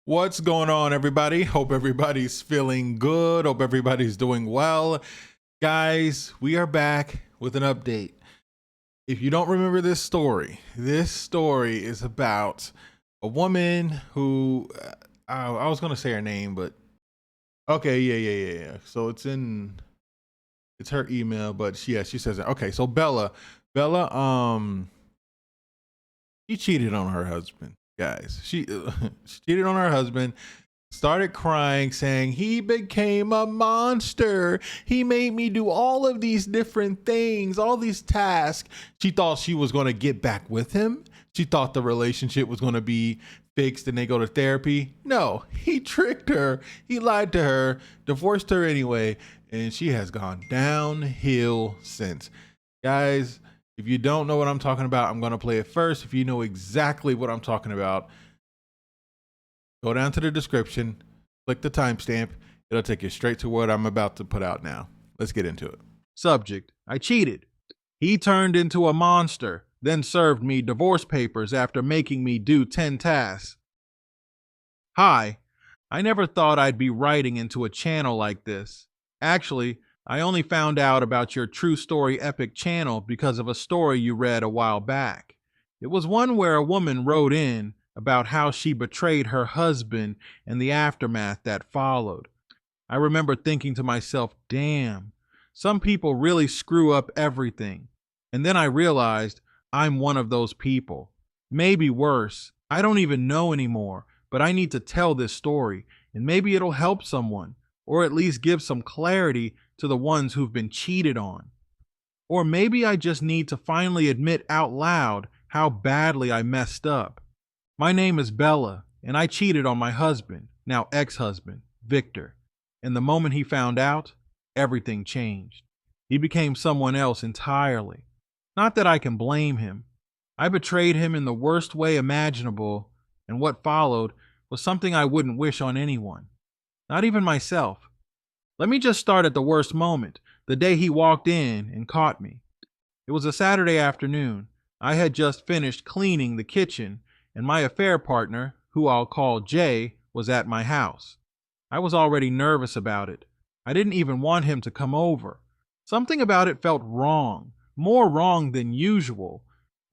What's going on, everybody? Hope everybody's feeling good. Hope everybody's doing well. Guys, we are back with an update. If you don't remember this story is about a woman who, I was going to say her name, but okay, yeah. So it's her email, but she says it. Okay, so Bella, she cheated on her husband, guys. She cheated on her husband, started crying, saying he became a monster. He made me do all of these different things, all these tasks. She thought she was going to get back with him. She thought the relationship was going to be fixed and they go to therapy. No, he tricked her. He lied to her, divorced her anyway, and she has gone downhill since. Guys, if you don't know what I'm talking about, I'm going to play it first. If you know exactly what I'm talking about, go down to the description, click the timestamp. It'll take you straight to what I'm about to put out now. Let's get into it. Subject: I cheated. He turned into a monster, then served me divorce papers after making me do 10 tasks. Hi, I never thought I'd be writing into a channel like this. Actually, I only found out about your True Story Epic channel because of a story you read a while back. It was one where a woman wrote in about how she betrayed her husband and the aftermath that followed. I remember thinking to myself, damn, some people really screw up everything. And then I realized I'm one of those people. Maybe worse. I don't even know anymore, but I need to tell this story, and maybe it'll help someone, or at least give some clarity to the ones who've been cheated on. Or maybe I just need to finally admit out loud how badly I messed up. My name is Bella, and I cheated on my husband, now ex-husband, Victor. And the moment he found out, everything changed. He became someone else entirely. Not that I can blame him. I betrayed him in the worst way imaginable, and what followed was something I wouldn't wish on anyone, not even myself. Let me just start at the worst moment, the day he walked in and caught me. It was a Saturday afternoon. I had just finished cleaning the kitchen, and my affair partner, who I'll call Jay, was at my house. I was already nervous about it. I didn't even want him to come over. Something about it felt wrong, more wrong than usual.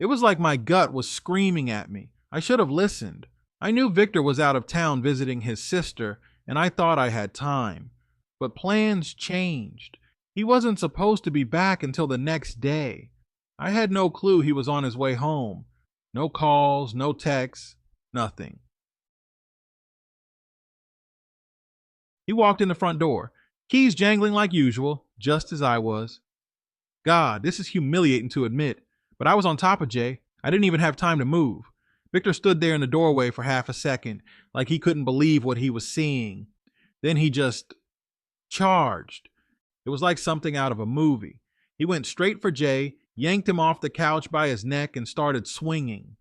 It was like my gut was screaming at me. I should have listened. I knew Victor was out of town visiting his sister, and I thought I had time. But plans changed. He wasn't supposed to be back until the next day. I had no clue he was on his way home. No calls, no texts, nothing. He walked in the front door, keys jangling like usual, just as I was. God, this is humiliating to admit, but I was on top of Jay. I didn't even have time to move. Victor stood there in the doorway for half a second, like he couldn't believe what he was seeing. Then he just charged. It was like something out of a movie. He went straight for Jay, yanked him off the couch by his neck, and started swinging.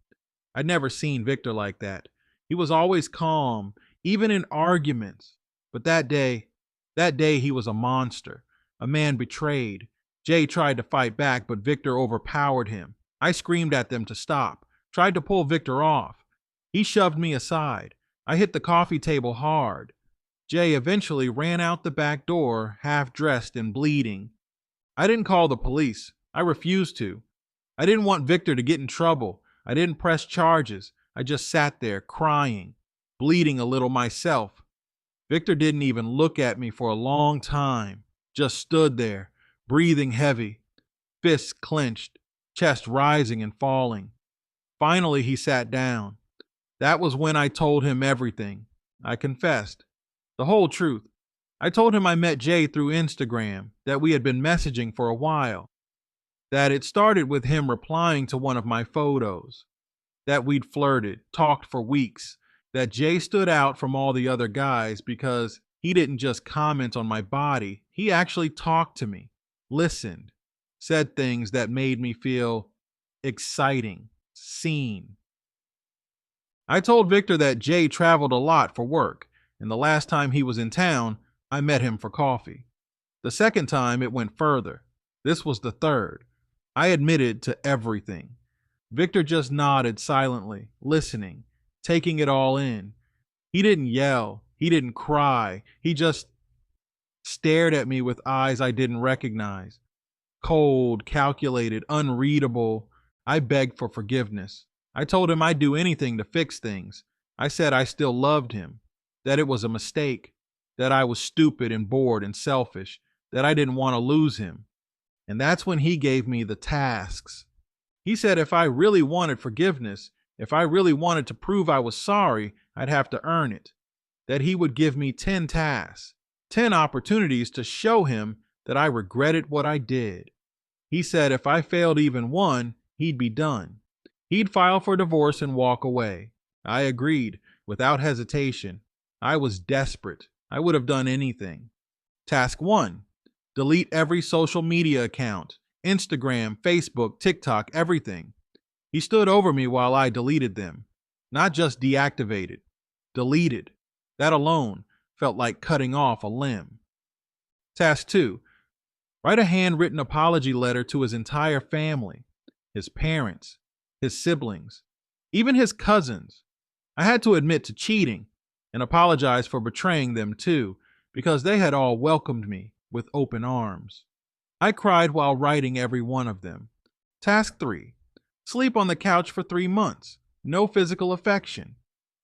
I'd never seen Victor like that. He was always calm, even in arguments. But that day he was a monster, a man betrayed. Jay tried to fight back, but Victor overpowered him. I screamed at them to stop, tried to pull Victor off. He shoved me aside. I hit the coffee table hard. Jay eventually ran out the back door, half dressed and bleeding. I didn't call the police. I refused to. I didn't want Victor to get in trouble. I didn't press charges. I just sat there crying, bleeding a little myself. Victor didn't even look at me for a long time, just stood there, breathing heavy, fists clenched, chest rising and falling. Finally, he sat down. That was when I told him everything. I confessed. The whole truth. I told him I met Jay through Instagram, that we had been messaging for a while, that it started with him replying to one of my photos, that we'd flirted, talked for weeks, that Jay stood out from all the other guys because he didn't just comment on my body, he actually talked to me, listened, said things that made me feel exciting, seen. I told Victor that Jay traveled a lot for work, and the last time he was in town, I met him for coffee. The second time, it went further. This was the third. I admitted to everything. Victor just nodded silently, listening, taking it all in. He didn't yell. He didn't cry. He just stared at me with eyes I didn't recognize. Cold, calculated, unreadable. I begged for forgiveness. I told him I'd do anything to fix things. I said I still loved him, that it was a mistake, that I was stupid and bored and selfish, that I didn't want to lose him. And that's when he gave me the tasks. He said if I really wanted forgiveness, if I really wanted to prove I was sorry, I'd have to earn it. That he would give me 10 tasks, 10 opportunities to show him that I regretted what I did. He said if I failed even one, he'd be done. He'd file for divorce and walk away. I agreed, without hesitation. I was desperate. I would have done anything. Task 1. Delete every social media account. Instagram, Facebook, TikTok, everything. He stood over me while I deleted them. Not just deactivated. Deleted. That alone felt like cutting off a limb. Task 2. Write a handwritten apology letter to his entire family, his parents, his siblings, even his cousins. I had to admit to cheating and apologize for betraying them too, because they had all welcomed me with open arms. I cried while writing every one of them. Task 3. Sleep on the couch for 3 months. No physical affection.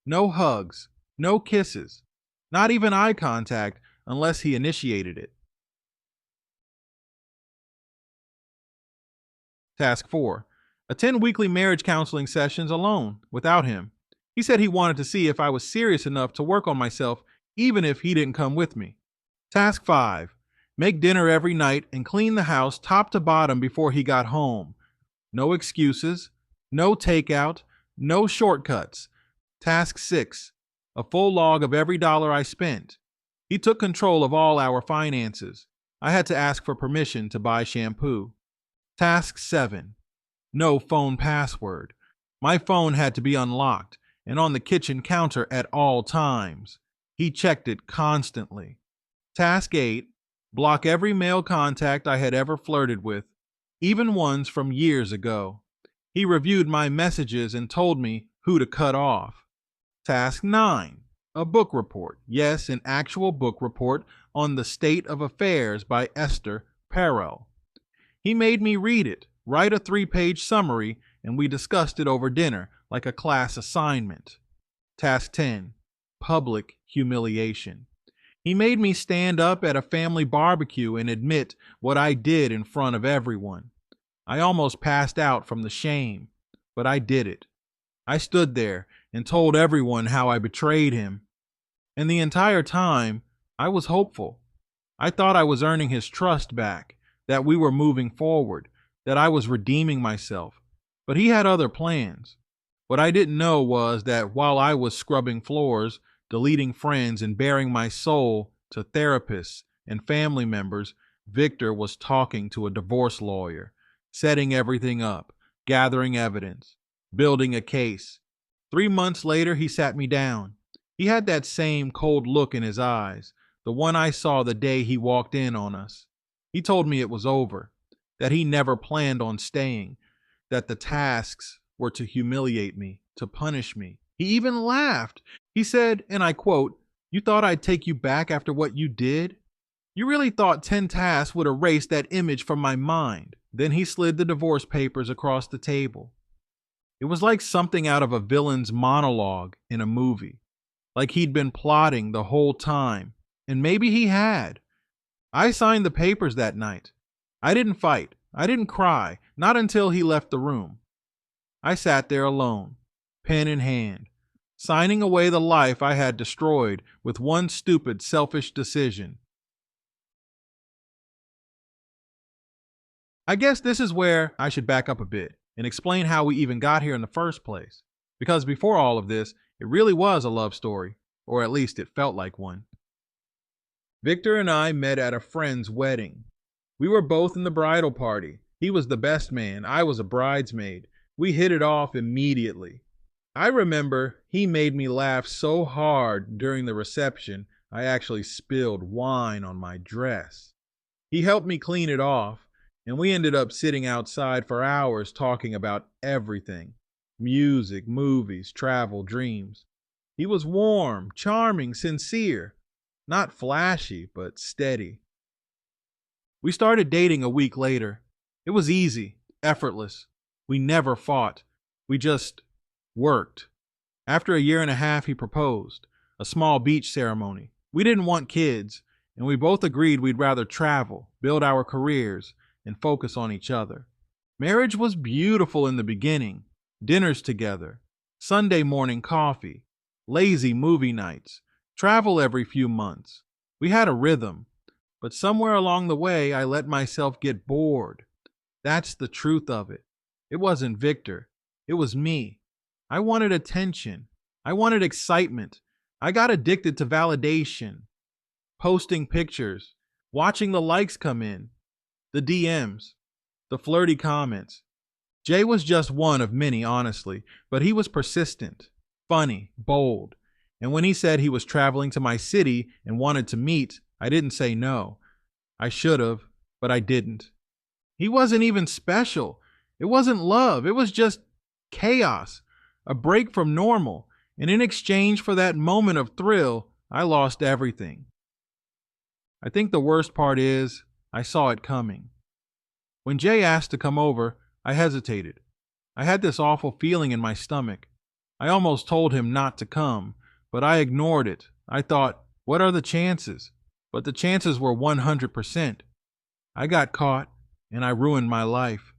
No hugs. No kisses. Not even eye contact unless he initiated it. Task 4. Attend weekly marriage counseling sessions alone, without him. He said he wanted to see if I was serious enough to work on myself, even if he didn't come with me. Task 5. Make dinner every night and clean the house top to bottom before he got home. No excuses, no takeout, no shortcuts. Task 6. A full log of every dollar I spent. He took control of all our finances. I had to ask for permission to buy shampoo. Task 7. No phone password. My phone had to be unlocked and on the kitchen counter at all times. He checked it constantly. Task 8. Block every male contact I had ever flirted with, even ones from years ago. He reviewed my messages and told me who to cut off. Task 9. A book report. Yes, an actual book report on the state of affairs by Esther Perel. He made me read it, write a 3-page summary, and we discussed it over dinner like a class assignment. Task 10. Public humiliation. He made me stand up at a family barbecue and admit what I did in front of everyone. I almost passed out from the shame, but I did it. I stood there and told everyone how I betrayed him. And the entire time, I was hopeful. I thought I was earning his trust back, that we were moving forward, that I was redeeming myself. But he had other plans. What I didn't know was that while I was scrubbing floors, deleting friends, and baring my soul to therapists and family members, Victor was talking to a divorce lawyer, setting everything up, gathering evidence, building a case. 3 months later, he sat me down. He had that same cold look in his eyes, the one I saw the day he walked in on us. He told me it was over, that he never planned on staying, that the tasks were to humiliate me, to punish me. He even laughed. He said, and I quote, "You thought I'd take you back after what you did? You really thought 10 tasks would erase that image from my mind." Then he slid the divorce papers across the table. It was like something out of a villain's monologue in a movie, like he'd been plotting the whole time, and maybe he had. I signed the papers that night. I didn't fight. I didn't cry, not until he left the room. I sat there alone, pen in hand, signing away the life I had destroyed with one stupid, selfish decision. I guess this is where I should back up a bit and explain how we even got here in the first place. Because before all of this, it really was a love story, or at least it felt like one. Victor and I met at a friend's wedding. We were both in the bridal party. He was the best man. I was a bridesmaid. We hit it off immediately. I remember he made me laugh so hard during the reception, I actually spilled wine on my dress. He helped me clean it off, and we ended up sitting outside for hours talking about everything: music, movies, travel, dreams. He was warm, charming, sincere, not flashy, but steady. We started dating a week later. It was easy, effortless. We never fought. We just worked. After a year and a half, he proposed, a small beach ceremony. We didn't want kids, and we both agreed we'd rather travel, build our careers, and focus on each other. Marriage was beautiful in the beginning. Dinners together, Sunday morning coffee, lazy movie nights, travel every few months. We had a rhythm, but somewhere along the way, I let myself get bored. That's the truth of it. It wasn't Victor. It was me. I wanted attention. I wanted excitement. I got addicted to validation, posting pictures, watching the likes come in, the DMs, the flirty comments. Jay was just one of many, honestly, but he was persistent, funny, bold. And when he said he was traveling to my city and wanted to meet, I didn't say no. I should have, but I didn't. He wasn't even special. It wasn't love. It was just chaos, a break from normal. And in exchange for that moment of thrill, I lost everything. I think the worst part is I saw it coming. When Jay asked to come over, I hesitated. I had this awful feeling in my stomach. I almost told him not to come, but I ignored it. I thought, what are the chances? But the chances were 100%. I got caught, and I ruined my life.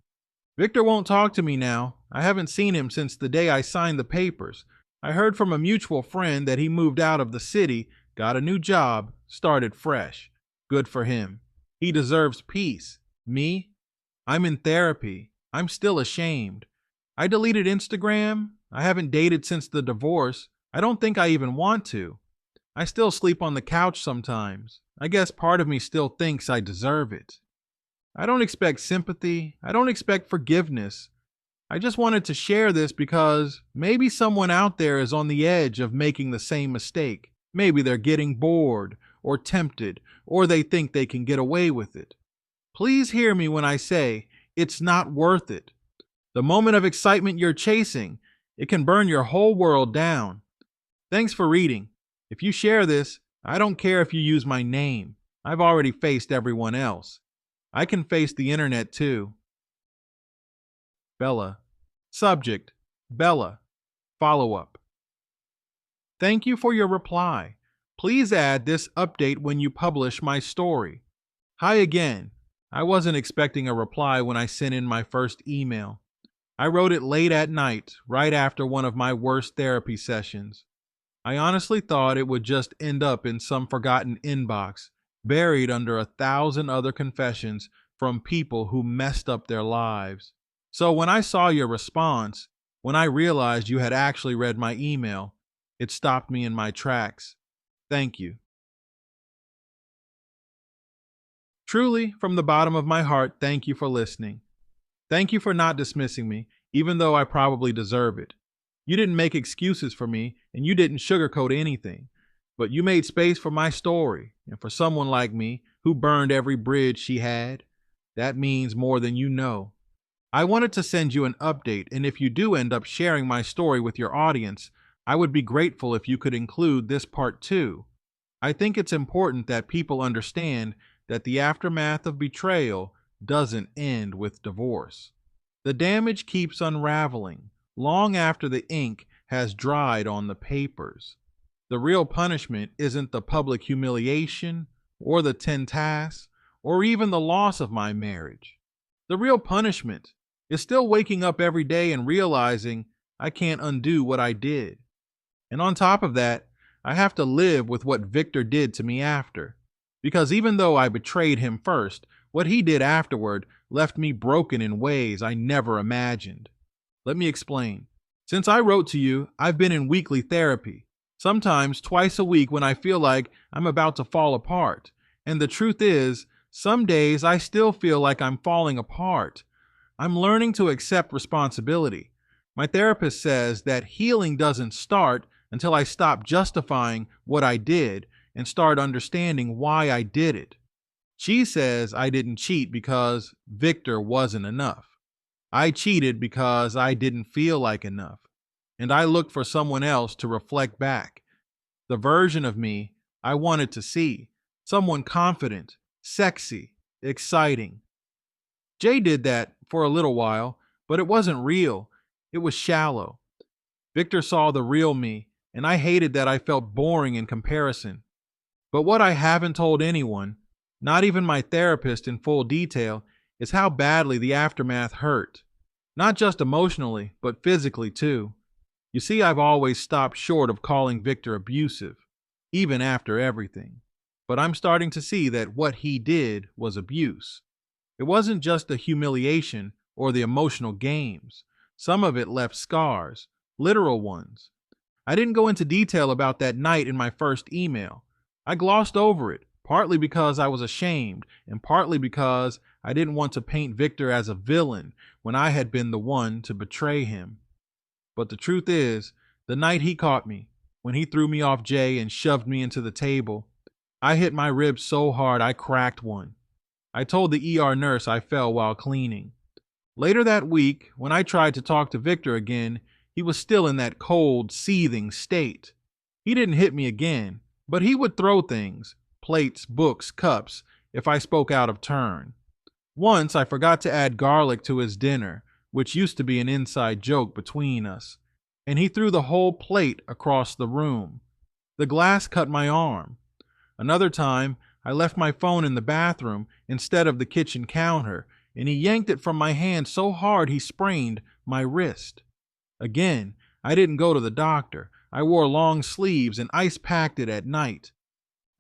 Victor won't talk to me now. I haven't seen him since the day I signed the papers. I heard from a mutual friend that he moved out of the city, got a new job, started fresh. Good for him. He deserves peace. Me? I'm in therapy. I'm still ashamed. I deleted Instagram. I haven't dated since the divorce. I don't think I even want to. I still sleep on the couch sometimes. I guess part of me still thinks I deserve it. I don't expect sympathy. I don't expect forgiveness. I just wanted to share this because maybe someone out there is on the edge of making the same mistake. Maybe they're getting bored or tempted, or they think they can get away with it. Please hear me when I say it's not worth it. The moment of excitement you're chasing, it can burn your whole world down. Thanks for reading. If you share this, I don't care if you use my name. I've already faced everyone else. I can face the internet too. Bella. Subject: Bella. Follow-up. Thank you for your reply. Please add this update when you publish my story. Hi again. I wasn't expecting a reply when I sent in my first email. I wrote it late at night, right after one of my worst therapy sessions. I honestly thought it would just end up in some forgotten inbox, buried under 1,000 other confessions from people who messed up their lives. So when I saw your response, when I realized you had actually read my email, it stopped me in my tracks. Thank you. Truly, from the bottom of my heart, thank you for listening. Thank you for not dismissing me, even though I probably deserve it. You didn't make excuses for me, and you didn't sugarcoat anything. But you made space for my story, and for someone like me who burned every bridge she had. That means more than you know. I wanted to send you an update, and if you do end up sharing my story with your audience, I would be grateful if you could include this part too. I think it's important that people understand that the aftermath of betrayal doesn't end with divorce. The damage keeps unraveling long after the ink has dried on the papers. The real punishment isn't the public humiliation or the 10 tasks or even the loss of my marriage. The real punishment is still waking up every day and realizing I can't undo what I did. And on top of that, I have to live with what Victor did to me after. Because even though I betrayed him first, what he did afterward left me broken in ways I never imagined. Let me explain. Since I wrote to you, I've been in weekly therapy, sometimes twice a week when I feel like I'm about to fall apart. And the truth is, some days I still feel like I'm falling apart. I'm learning to accept responsibility. My therapist says that healing doesn't start until I stop justifying what I did and start understanding why I did it. She says I didn't cheat because Victor wasn't enough. I cheated because I didn't feel like enough. and I looked for someone else to reflect back. The version of me I wanted to see. Someone confident, sexy, exciting. Jay did that for a little while, but it wasn't real. It was shallow. Victor saw the real me, and I hated that I felt boring in comparison. But what I haven't told anyone, not even my therapist in full detail, is how badly the aftermath hurt. Not just emotionally, but physically too. You see, I've always stopped short of calling Victor abusive, even after everything. But I'm starting to see that what he did was abuse. It wasn't just the humiliation or the emotional games. Some of it left scars, literal ones. I didn't go into detail about that night in my first email. I glossed over it, partly because I was ashamed, and partly because I didn't want to paint Victor as a villain when I had been the one to betray him. But the truth is, the night he caught me, when he threw me off Jay and shoved me into the table, I hit my ribs so hard I cracked one. I told the ER nurse I fell while cleaning. Later that week, when I tried to talk to Victor again, he was still in that cold, seething state. He didn't hit me again, but he would throw things, plates, books, cups, if I spoke out of turn. Once I forgot to add garlic to his dinner, which used to be an inside joke between us, and he threw the whole plate across the room. The glass cut my arm. Another time, I left my phone in the bathroom instead of the kitchen counter, and he yanked it from my hand so hard he sprained my wrist. Again, I didn't go to the doctor. I wore long sleeves and ice packed it at night.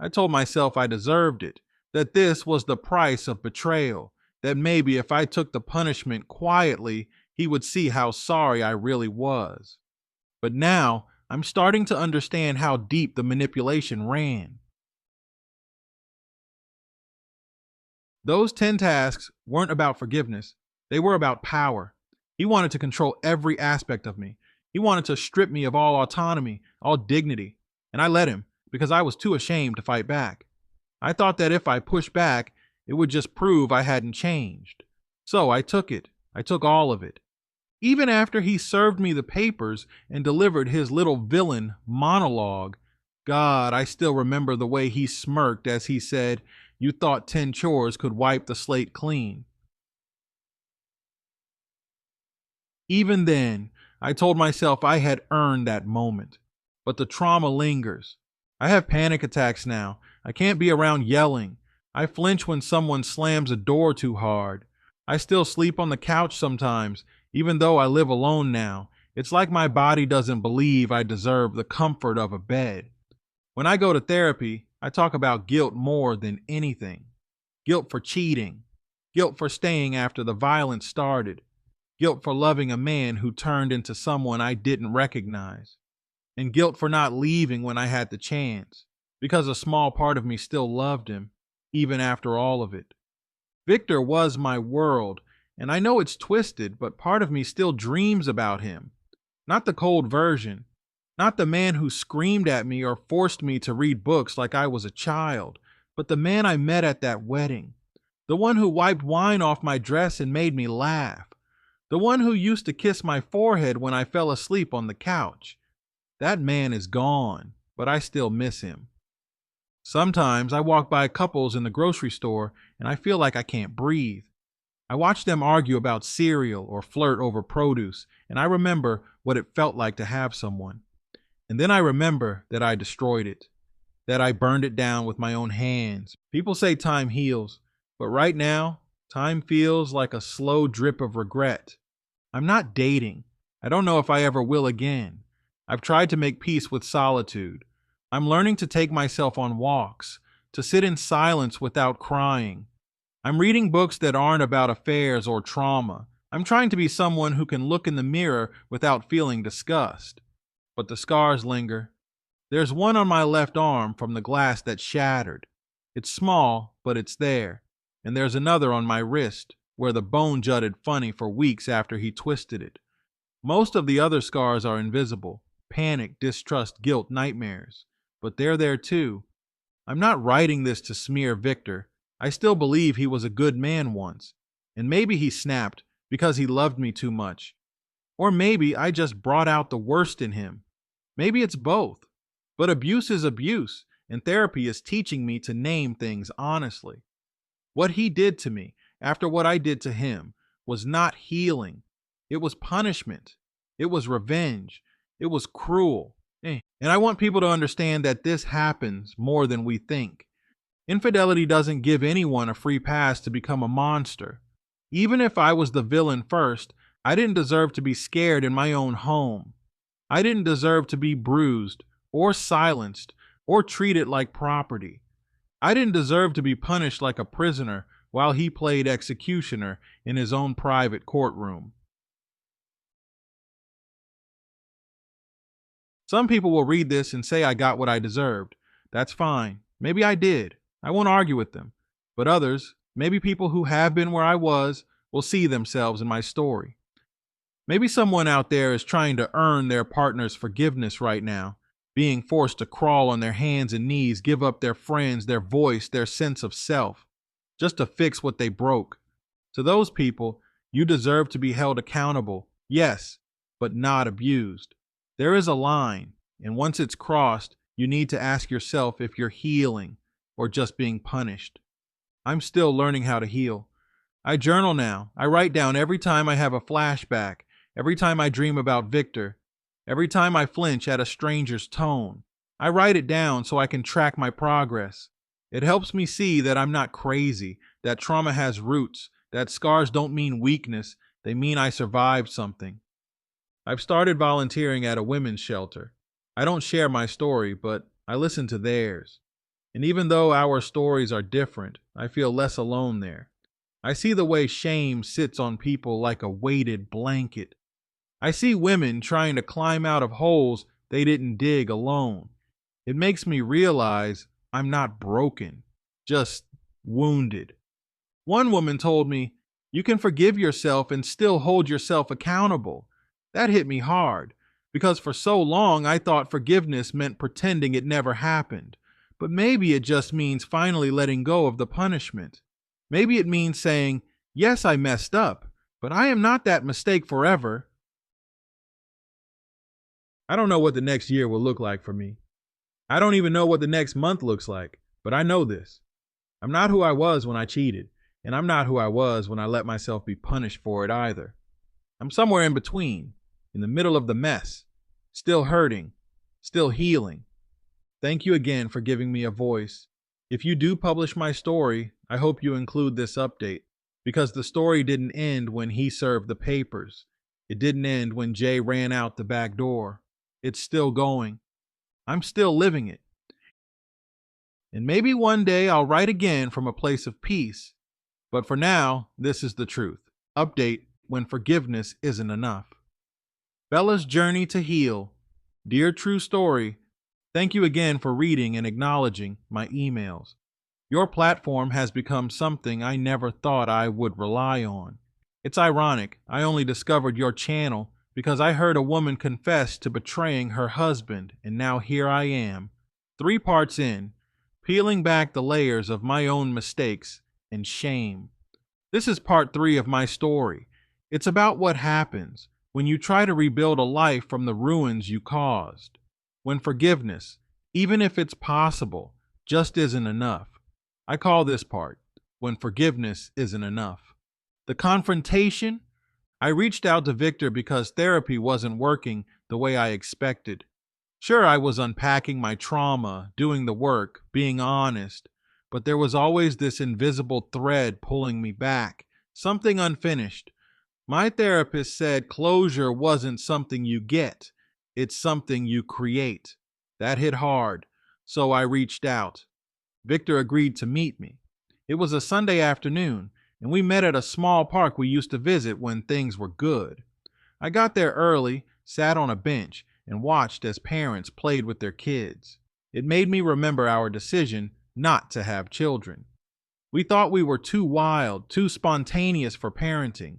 I told myself I deserved it, that this was the price of betrayal, that maybe if I took the punishment quietly, he would see how sorry I really was. But now, I'm starting to understand how deep the manipulation ran. Those 10 tasks weren't about forgiveness. They were about power. He wanted to control every aspect of me. He wanted to strip me of all autonomy, all dignity. And I let him because I was too ashamed to fight back. I thought that if I pushed back, it would just prove I hadn't changed. So I took it. I took all of it. Even after he served me the papers and delivered his little villain monologue, God, I still remember the way he smirked as he said, "You thought 10 chores could wipe the slate clean." Even then, I told myself I had earned that moment. But the trauma lingers. I have panic attacks now. I can't be around yelling. I flinch when someone slams a door too hard. I still sleep on the couch sometimes, even though I live alone now. It's like my body doesn't believe I deserve the comfort of a bed. When I go to therapy, I talk about guilt more than anything. Guilt for cheating. Guilt for staying after the violence started. Guilt for loving a man who turned into someone I didn't recognize. And guilt for not leaving when I had the chance, because a small part of me still loved him, even after all of it. Victor was my world, and I know it's twisted, but part of me still dreams about him. Not the cold version, not the man who screamed at me or forced me to read books like I was a child, but the man I met at that wedding. The one who wiped wine off my dress and made me laugh. The one who used to kiss my forehead when I fell asleep on the couch. That man is gone, but I still miss him. Sometimes I walk by couples in the grocery store and I feel like I can't breathe. I watch them argue about cereal or flirt over produce, and I remember what it felt like to have someone. And then I remember that I destroyed it, that I burned it down with my own hands. People say time heals, but right now, time feels like a slow drip of regret. I'm not dating. I don't know if I ever will again. I've tried to make peace with solitude. I'm learning to take myself on walks, to sit in silence without crying. I'm reading books that aren't about affairs or trauma. I'm trying to be someone who can look in the mirror without feeling disgust. But the scars linger. There's one on my left arm from the glass that shattered. It's small, but it's there. And there's another on my wrist, where the bone jutted funny for weeks after he twisted it. Most of the other scars are invisible. Panic, distrust, guilt, nightmares. But they're there too. I'm not writing this to smear Victor. I still believe he was a good man once. And maybe he snapped because he loved me too much. Or maybe I just brought out the worst in him. Maybe it's both. But abuse is abuse, and therapy is teaching me to name things honestly. What he did to me after what I did to him was not healing. It was punishment. It was revenge. It was cruel. And I want people to understand that this happens more than we think. Infidelity doesn't give anyone a free pass to become a monster. Even if I was the villain first, I didn't deserve to be scared in my own home. I didn't deserve to be bruised or silenced or treated like property. I didn't deserve to be punished like a prisoner while he played executioner in his own private courtroom. Some people will read this and say I got what I deserved. That's fine. Maybe I did. I won't argue with them. But others, maybe people who have been where I was, will see themselves in my story. Maybe someone out there is trying to earn their partner's forgiveness right now, being forced to crawl on their hands and knees, give up their friends, their voice, their sense of self, just to fix what they broke. To those people, you deserve to be held accountable, yes, but not abused. There is a line, and once it's crossed, you need to ask yourself if you're healing or just being punished. I'm still learning how to heal. I journal now. I write down every time I have a flashback, every time I dream about Victor, every time I flinch at a stranger's tone. I write it down so I can track my progress. It helps me see that I'm not crazy, that trauma has roots, that scars don't mean weakness, they mean I survived something. I've started volunteering at a women's shelter. I don't share my story, but I listen to theirs. And even though our stories are different, I feel less alone there. I see the way shame sits on people like a weighted blanket. I see women trying to climb out of holes they didn't dig alone. It makes me realize I'm not broken, just wounded. One woman told me, "You can forgive yourself and still hold yourself accountable." That hit me hard, because for so long I thought forgiveness meant pretending it never happened. But maybe it just means finally letting go of the punishment. Maybe it means saying, "Yes, I messed up, but I am not that mistake forever." I don't know what the next year will look like for me. I don't even know what the next month looks like, but I know this. I'm not who I was when I cheated, and I'm not who I was when I let myself be punished for it either. I'm somewhere in between, in the middle of the mess, still hurting, still healing. Thank you again for giving me a voice. If you do publish my story, I hope you include this update, because the story didn't end when he served the papers. It didn't end when Jay ran out the back door. It's still going. I'm still living it. And maybe one day I'll write again from a place of peace. But for now, this is the truth. Update when forgiveness isn't enough. Bella's journey to heal. Dear True Story, thank you again for reading and acknowledging my emails. Your platform has become something I never thought I would rely on. It's ironic, I only discovered your channel because I heard a woman confess to betraying her husband, and now here I am, 3 parts in, peeling back the layers of my own mistakes and shame. This is part 3 of my story. It's about what happens when you try to rebuild a life from the ruins you caused. When forgiveness, even if it's possible, just isn't enough. I call this part, when forgiveness isn't enough. The confrontation? I reached out to Victor because therapy wasn't working the way I expected. Sure, I was unpacking my trauma, doing the work, being honest, but there was always this invisible thread pulling me back, something unfinished. My therapist said closure wasn't something you get, it's something you create. That hit hard, so I reached out. Victor agreed to meet me. It was a Sunday afternoon, and we met at a small park we used to visit when things were good. I got there early, sat on a bench, and watched as parents played with their kids. It made me remember our decision not to have children. We thought we were too wild, too spontaneous for parenting.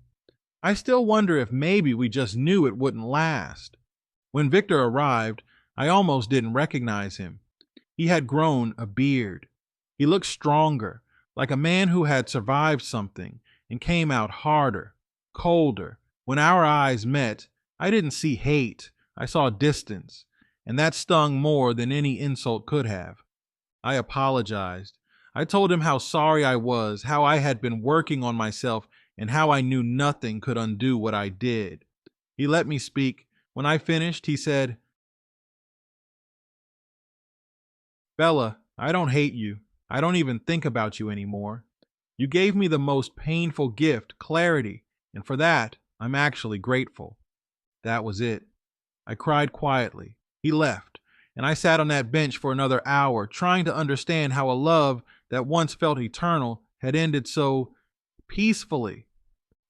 I still wonder if maybe we just knew it wouldn't last. When Victor arrived, I almost didn't recognize him. He had grown a beard. He looked stronger, like a man who had survived something and came out harder, colder. When our eyes met, I didn't see hate, I saw distance, and that stung more than any insult could have. I apologized. I told him how sorry I was, how I had been working on myself, and how I knew nothing could undo what I did. He let me speak. When I finished, he said, "Bella, I don't hate you. I don't even think about you anymore. You gave me the most painful gift, clarity, and for that, I'm actually grateful." That was it. I cried quietly. He left, and I sat on that bench for another hour, trying to understand how a love that once felt eternal had ended so peacefully.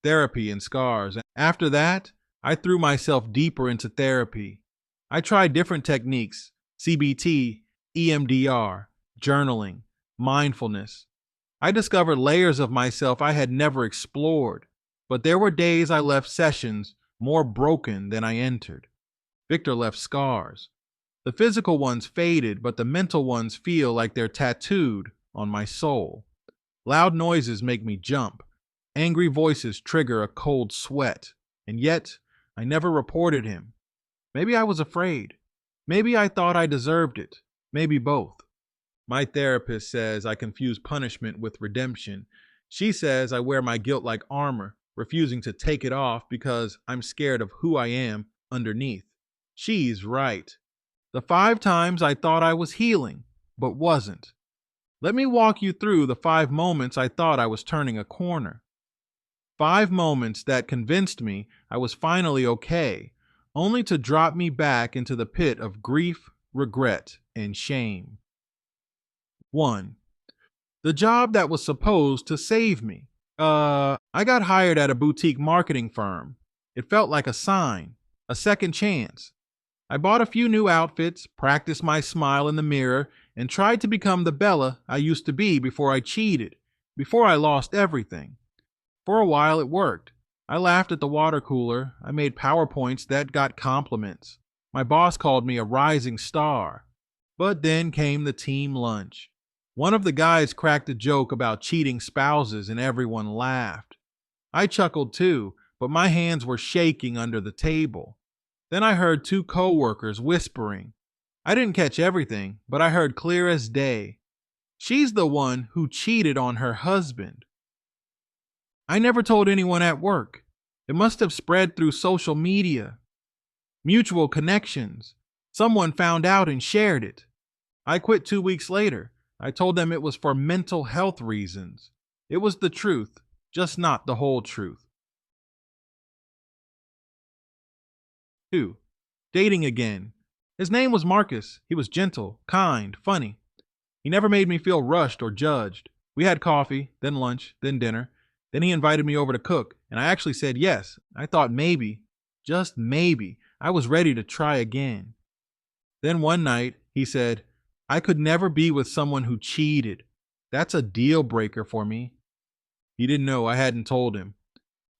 Therapy and scars. After that, I threw myself deeper into therapy. I tried different techniques: CBT, EMDR, journaling, mindfulness. I discovered layers of myself I had never explored, but there were days I left sessions more broken than I entered. Victor left scars. The physical ones faded, but the mental ones feel like they're tattooed on my soul. Loud noises make me jump. Angry voices trigger a cold sweat. And yet, I never reported him. Maybe I was afraid. Maybe I thought I deserved it. Maybe both. My therapist says I confuse punishment with redemption. She says I wear my guilt like armor, refusing to take it off because I'm scared of who I am underneath. She's right. The 5 times I thought I was healing, but wasn't. Let me walk you through the 5 moments I thought I was turning a corner. 5 moments that convinced me I was finally okay, only to drop me back into the pit of grief, regret, and shame. 1. The job that was supposed to save me. I got hired at a boutique marketing firm. It felt like a sign, a second chance. I bought a few new outfits, practiced my smile in the mirror, and tried to become the Bella I used to be before I cheated, before I lost everything. For a while it worked. I laughed at the water cooler. I made PowerPoints that got compliments. My boss called me a rising star. But then came the team lunch. One of the guys cracked a joke about cheating spouses and everyone laughed. I chuckled too, but my hands were shaking under the table. Then I heard 2 coworkers whispering. I didn't catch everything, but I heard clear as day. "She's the one who cheated on her husband." I never told anyone at work. It must have spread through social media. Mutual connections. Someone found out and shared it. I quit 2 weeks later. I told them it was for mental health reasons. It was the truth, just not the whole truth. 2. Dating again. His name was Marcus. He was gentle, kind, funny. He never made me feel rushed or judged. We had coffee, then lunch, then dinner. Then he invited me over to cook, and I actually said yes. I thought maybe, just maybe, I was ready to try again. Then one night, he said, "I could never be with someone who cheated. That's a deal breaker for me." He didn't know I hadn't told him.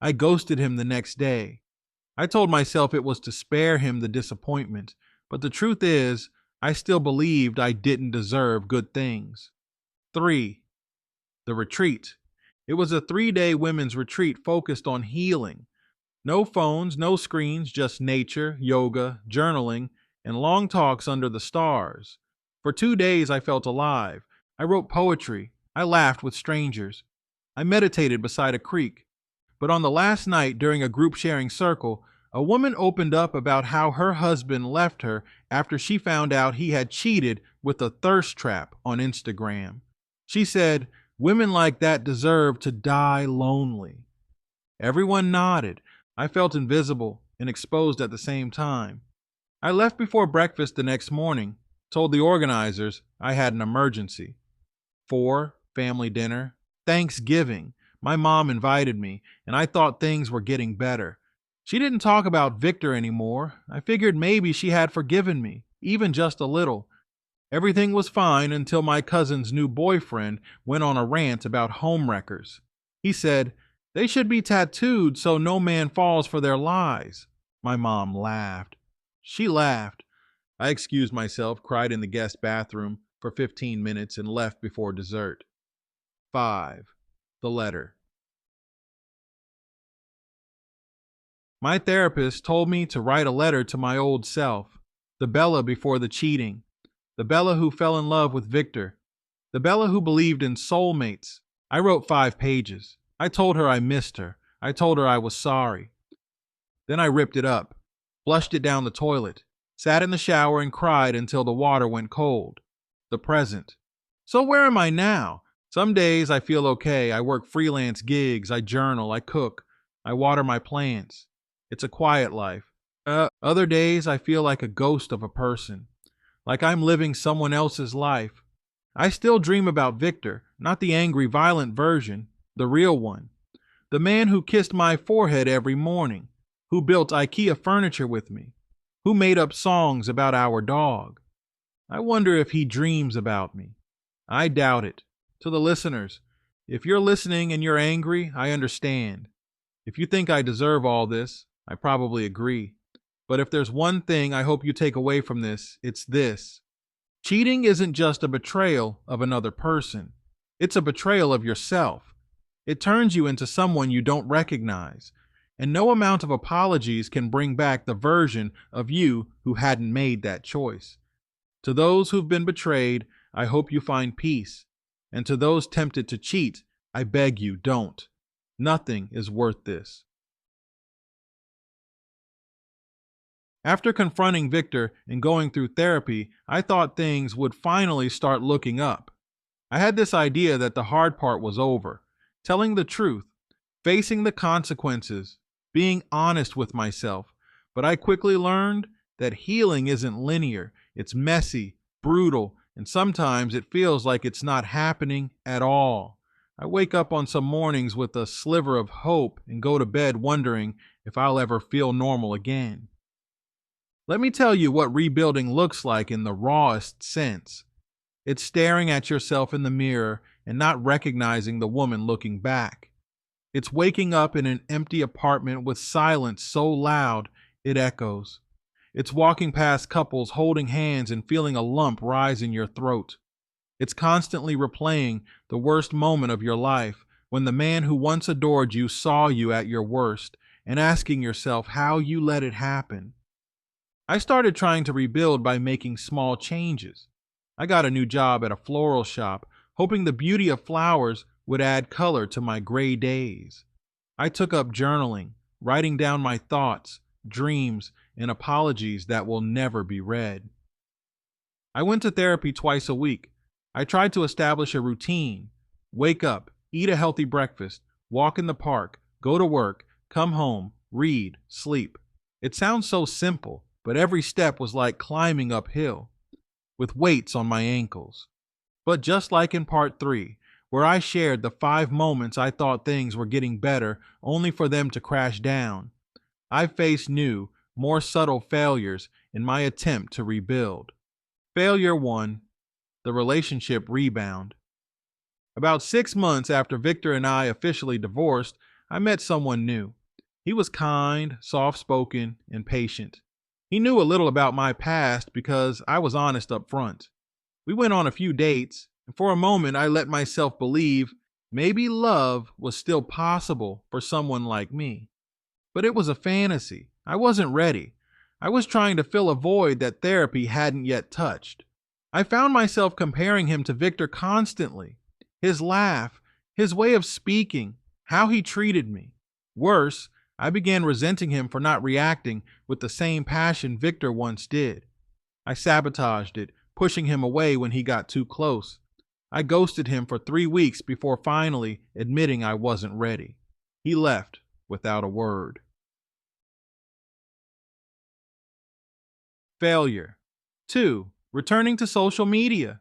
I ghosted him the next day. I told myself it was to spare him the disappointment, but the truth is, I still believed I didn't deserve good things. 3. The retreat. It was a 3-day women's retreat focused on healing. No phones, no screens, just nature, yoga, journaling, and long talks under the stars. For 2 days, I felt alive. I wrote poetry. I laughed with strangers. I meditated beside a creek. But on the last night, during a group sharing circle, a woman opened up about how her husband left her after she found out he had cheated with a thirst trap on Instagram. She said, "Women like that deserve to die lonely." Everyone nodded. I felt invisible and exposed at the same time. I left before breakfast the next morning, told the organizers I had an emergency. 4. Family dinner. Thanksgiving. My mom invited me, and I thought things were getting better. She didn't talk about Victor anymore. I figured maybe she had forgiven me, even just a little. Everything was fine until my cousin's new boyfriend went on a rant about homewreckers. He said, "They should be tattooed so no man falls for their lies." My mom laughed. She laughed. I excused myself, cried in the guest bathroom for 15 minutes, and left before dessert. 5. The letter. My therapist told me to write a letter to my old self, the Bella before the cheating, the Bella who fell in love with Victor, the Bella who believed in soulmates. I wrote 5 pages. I told her I missed her. I told her I was sorry. Then I ripped it up, flushed it down the toilet, sat in the shower and cried until the water went cold. The present. So where am I now? Some days I feel okay. I work freelance gigs. I journal. I cook. I water my plants. It's a quiet life. Other days I feel like a ghost of a person, like I'm living someone else's life. I still dream about Victor, not the angry, violent version, the real one. The man who kissed my forehead every morning, who built IKEA furniture with me, who made up songs about our dog. I wonder if he dreams about me. I doubt it. To the listeners, if you're listening and you're angry, I understand. If you think I deserve all this, I probably agree. But if there's one thing I hope you take away from this, it's this. Cheating isn't just a betrayal of another person. It's a betrayal of yourself. It turns you into someone you don't recognize. And no amount of apologies can bring back the version of you who hadn't made that choice. To those who've been betrayed, I hope you find peace. And to those tempted to cheat, I beg you, don't. Nothing is worth this. After confronting Victor and going through therapy, I thought things would finally start looking up. I had this idea that the hard part was over. Telling the truth, facing the consequences, being honest with myself. But I quickly learned that healing isn't linear. It's messy, brutal, and sometimes it feels like it's not happening at all. I wake up on some mornings with a sliver of hope and go to bed wondering if I'll ever feel normal again. Let me tell you what rebuilding looks like in the rawest sense. It's staring at yourself in the mirror and not recognizing the woman looking back. It's waking up in an empty apartment with silence so loud it echoes. It's walking past couples holding hands and feeling a lump rise in your throat. It's constantly replaying the worst moment of your life when the man who once adored you saw you at your worst and asking yourself how you let it happen. I started trying to rebuild by making small changes. I got a new job at a floral shop, hoping the beauty of flowers would add color to my gray days. I took up journaling, writing down my thoughts, dreams, and apologies that will never be read. I went to therapy twice a week. I tried to establish a routine. Wake up, eat a healthy breakfast, walk in the park, go to work, come home, read, sleep. It sounds so simple, but every step was like climbing uphill, with weights on my ankles. But just like in part 3, where I shared the 5 moments I thought things were getting better only for them to crash down, I faced new, more subtle failures in my attempt to rebuild. Failure 1, the relationship rebound. About 6 months after Victor and I officially divorced, I met someone new. He was kind, soft-spoken, and patient. He knew a little about my past because I was honest up front. We went on a few dates, and for a moment I let myself believe maybe love was still possible for someone like me. But it was a fantasy. I wasn't ready. I was trying to fill a void that therapy hadn't yet touched. I found myself comparing him to Victor constantly. His laugh, his way of speaking, how he treated me. Worse, I began resenting him for not reacting with the same passion Victor once did. I sabotaged it, pushing him away when he got too close. I ghosted him for 3 weeks before finally admitting I wasn't ready. He left without a word. Failure. 2. Returning to social media.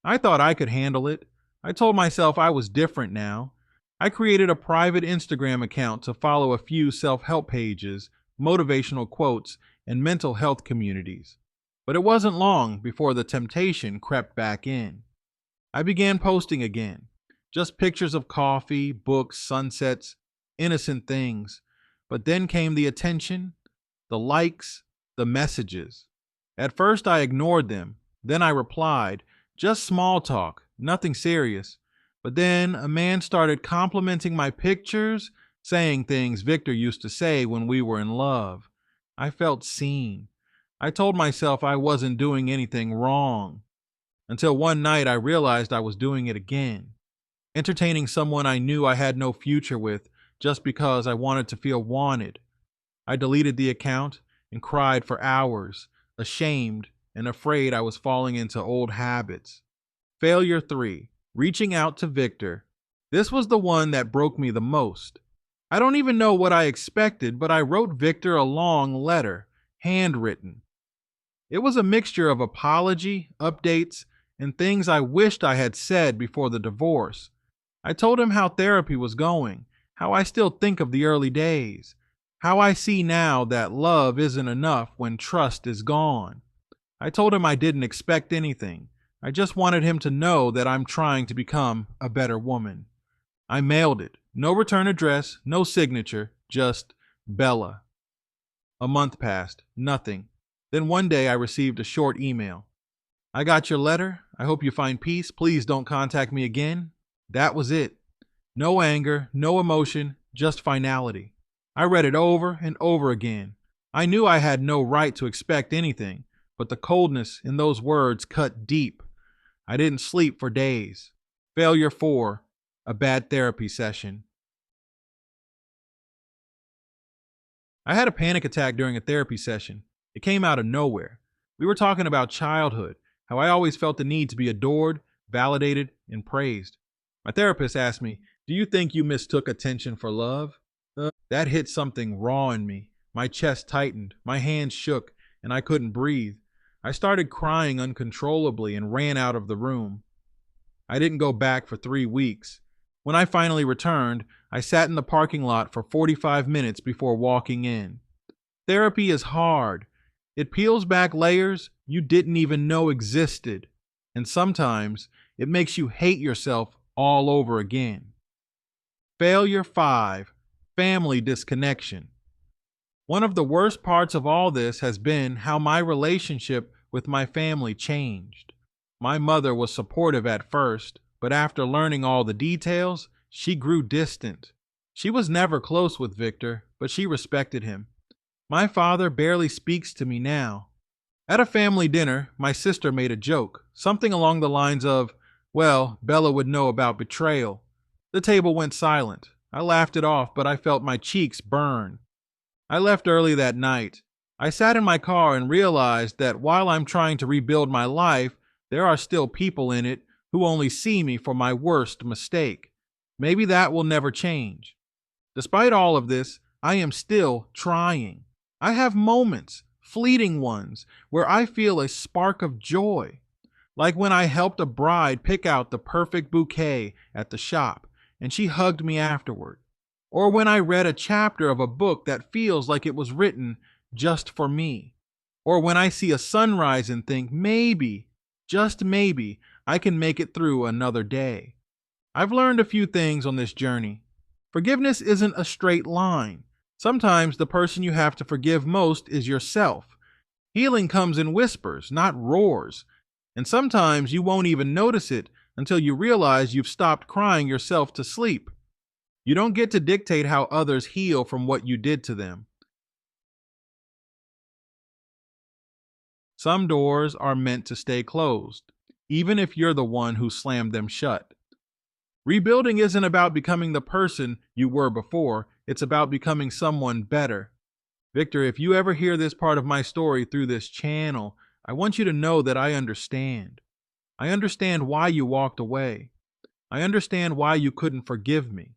I thought I could handle it. I told myself I was different now. I created a private Instagram account to follow a few self-help pages, motivational quotes, and mental health communities. But it wasn't long before the temptation crept back in. I began posting again. Just pictures of coffee, books, sunsets, innocent things. But then came the attention, the likes, the messages. At first I ignored them. Then I replied, just small talk, nothing serious. But then a man started complimenting my pictures, saying things Victor used to say when we were in love. I felt seen. I told myself I wasn't doing anything wrong until one night I realized I was doing it again, entertaining someone I knew I had no future with just because I wanted to feel wanted. I deleted the account and cried for hours, ashamed and afraid I was falling into old habits. Failure 3, reaching out to Victor. This was the one that broke me the most. I don't even know what I expected, but I wrote Victor a long letter, handwritten. It was a mixture of apology, updates, and things I wished I had said before the divorce. I told him how therapy was going, how I still think of the early days, how I see now that love isn't enough when trust is gone. I told him I didn't expect anything. I just wanted him to know that I'm trying to become a better woman. I mailed it. No return address, no signature, just Bella. A month passed, nothing. Then one day I received a short email. I got your letter. I hope you find peace. Please don't contact me again. That was it. No anger, no emotion, just finality. I read it over and over again. I knew I had no right to expect anything, but the coldness in those words cut deep. I didn't sleep for days. Failure 4, a bad therapy session. I had a panic attack during a therapy session. It came out of nowhere. We were talking about childhood, how I always felt the need to be adored, validated, and praised. My therapist asked me, "Do you think you mistook attention for love?" That hit something raw in me. My chest tightened, my hands shook, and I couldn't breathe. I started crying uncontrollably and ran out of the room. I didn't go back for 3 weeks. When I finally returned, I sat in the parking lot for 45 minutes before walking in. Therapy is hard. It peels back layers you didn't even know existed. And sometimes it makes you hate yourself all over again. Failure 5, family disconnection. One of the worst parts of all this has been how my relationship with my family changed. My mother was supportive at first, but after learning all the details, she grew distant. She was never close with Victor, but she respected him. My father barely speaks to me now. At a family dinner, my sister made a joke, something along the lines of, "Well, Bella would know about betrayal." The table went silent. I laughed it off, but I felt my cheeks burn. I left early that night. I sat in my car and realized that while I'm trying to rebuild my life, there are still people in it who only see me for my worst mistake. Maybe that will never change. Despite all of this, I am still trying. I have moments, fleeting ones, where I feel a spark of joy. Like when I helped a bride pick out the perfect bouquet at the shop and she hugged me afterward. Or when I read a chapter of a book that feels like it was written just for me. Or when I see a sunrise and think, maybe, just maybe, I can make it through another day. I've learned a few things on this journey. Forgiveness isn't a straight line. Sometimes the person you have to forgive most is yourself. Healing comes in whispers, not roars. And sometimes you won't even notice it until you realize you've stopped crying yourself to sleep. You don't get to dictate how others heal from what you did to them. Some doors are meant to stay closed, even if you're the one who slammed them shut. Rebuilding isn't about becoming the person you were before, it's about becoming someone better. Victor, if you ever hear this part of my story through this channel, I want you to know that I understand. I understand why you walked away. I understand why you couldn't forgive me.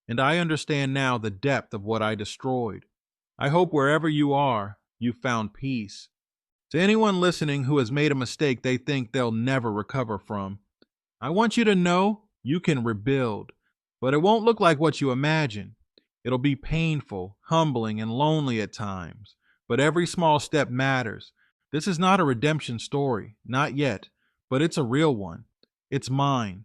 And I understand now the depth of what I destroyed. I hope wherever you are, you've found peace. To anyone listening who has made a mistake they think they'll never recover from, I want you to know you can rebuild, but it won't look like what you imagine. It'll be painful, humbling, and lonely at times, but every small step matters. This is not a redemption story, not yet, but it's a real one. It's mine.